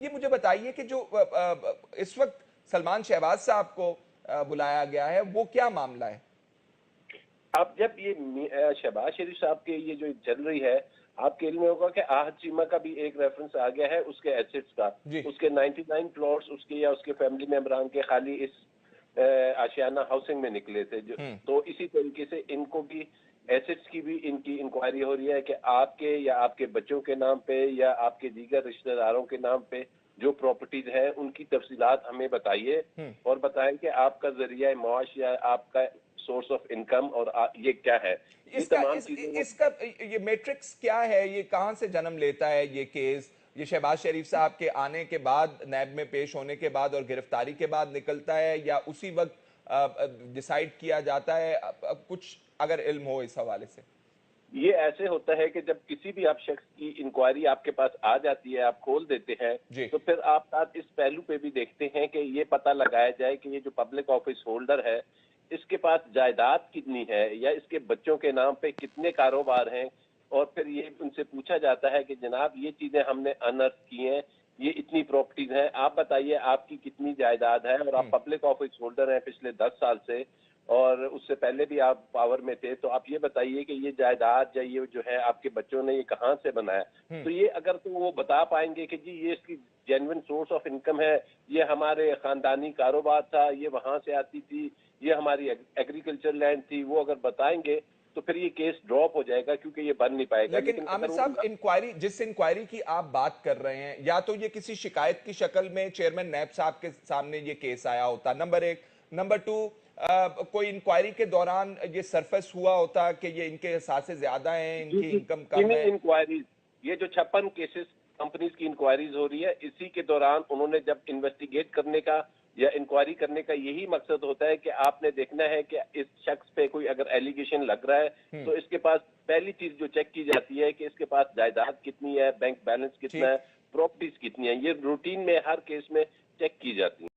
یہ مجھے بتائیے کہ جو اس وقت سلمان شہباز صاحب کو بلایا گیا ہے وہ کیا معاملہ ہے؟ اب جب یہ شہباز شریف صاحب کے یہ جو چل رہی ہے، آپ کے علم میں ہوگا کہ آہد چیمہ کا بھی ایک ریفرنس آ گیا ہے اس کے ایسٹس کا، جی اس کے 99 پلاٹس اس کے یا اس کے فیملی ممبران کے خالی اس آشیانہ ہاؤسنگ میں نکلے تھے. تو اسی طریقے سے ان کو بھی ایسٹس کی بھی ان کی انکوائری ہو رہی ہے کہ آپ کے یا آپ کے بچوں کے نام پہ یا آپ کے دیگر رشتہ داروں کے نام پہ جو پراپرٹیز ہیں ان کی تفصیلات ہمیں بتائیے اور بتائیں کہ آپ کا ذریعہ معاش یا آپ کا سورس آف انکم اور یہ کیا ہے. یہ تمام چیزیں اس کا یہ میٹرکس کیا ہے؟ یہ کہاں سے جنم لیتا ہے یہ کیس؟ یہ شہباز شریف صاحب کے آنے کے بعد، نیب میں پیش ہونے کے بعد اور گرفتاری کے بعد نکلتا ہے یا اسی وقت ڈیسائیڈ کیا جاتا ہے؟ کچھ اگر علم ہو اس حوالے سے. یہ ایسے ہوتا ہے کہ جب کسی بھی آپ شخص کی انکوائری آپ کے پاس آ جاتی ہے، آپ کھول دیتے ہیں جی تو پھر آپ ساتھ اس پہلو پہ بھی دیکھتے ہیں کہ یہ پتہ لگایا جائے کہ یہ جو پبلک آفس ہولڈر ہے اس کے پاس جائیداد کتنی ہے یا اس کے بچوں کے نام پہ کتنے کاروبار ہیں، اور پھر یہ ان سے پوچھا جاتا ہے کہ جناب یہ چیزیں ہم نے انرتھ کی ہیں، یہ اتنی پراپرٹیز ہیں، آپ بتائیے آپ کی کتنی جائیداد ہے، اور آپ پبلک آفس ہولڈر ہیں پچھلے 10 سال سے اور اس سے پہلے بھی آپ پاور میں تھے، تو آپ یہ بتائیے کہ یہ جائیداد یا یہ جو ہے آپ کے بچوں نے یہ کہاں سے بنایا. تو یہ اگر تو وہ بتا پائیں گے کہ جی یہ اس کی جینوئن سورس آف انکم ہے، یہ ہمارے خاندانی کاروبار تھا، یہ وہاں سے آتی تھی، یہ ہماری ایگریکلچر لینڈ تھی، وہ اگر بتائیں گے تو پھر یہ کیس ڈراپ ہو جائے گا کیونکہ یہ بن نہیں پائے گا. لیکن عامر صاحب، انکوائری جس انکوائری کی آپ بات کر رہے ہیں، یا تو یہ کسی شکایت کی شکل میں چیئرمین نیب صاحب کے سامنے یہ کیس آیا ہوتا، نمبر ایک. نمبر ٹو، کوئی انکوائری کے دوران یہ سرفیس ہوا ہوتا کہ یہ ان کے احساس زیادہ ہیں، ان کی انکم کم ہے. انکوائریز یہ جو 56 کیسز کمپنیز کی انکوائریز ہو رہی ہے، اسی کے دوران انہوں نے جب انویسٹیگیٹ کرنے کا یا انکوائری کرنے کا یہی مقصد ہوتا ہے کہ آپ نے دیکھنا ہے کہ اس شخص پہ کوئی اگر ایلیگیشن لگ رہا ہے تو اس کے پاس پہلی چیز جو چیک کی جاتی ہے کہ اس کے پاس جائیداد کتنی ہے، بینک بیلنس کتنا ہے، پراپرٹیز کتنی ہیں. یہ روٹین میں ہر کیس میں چیک کی جاتی ہیں.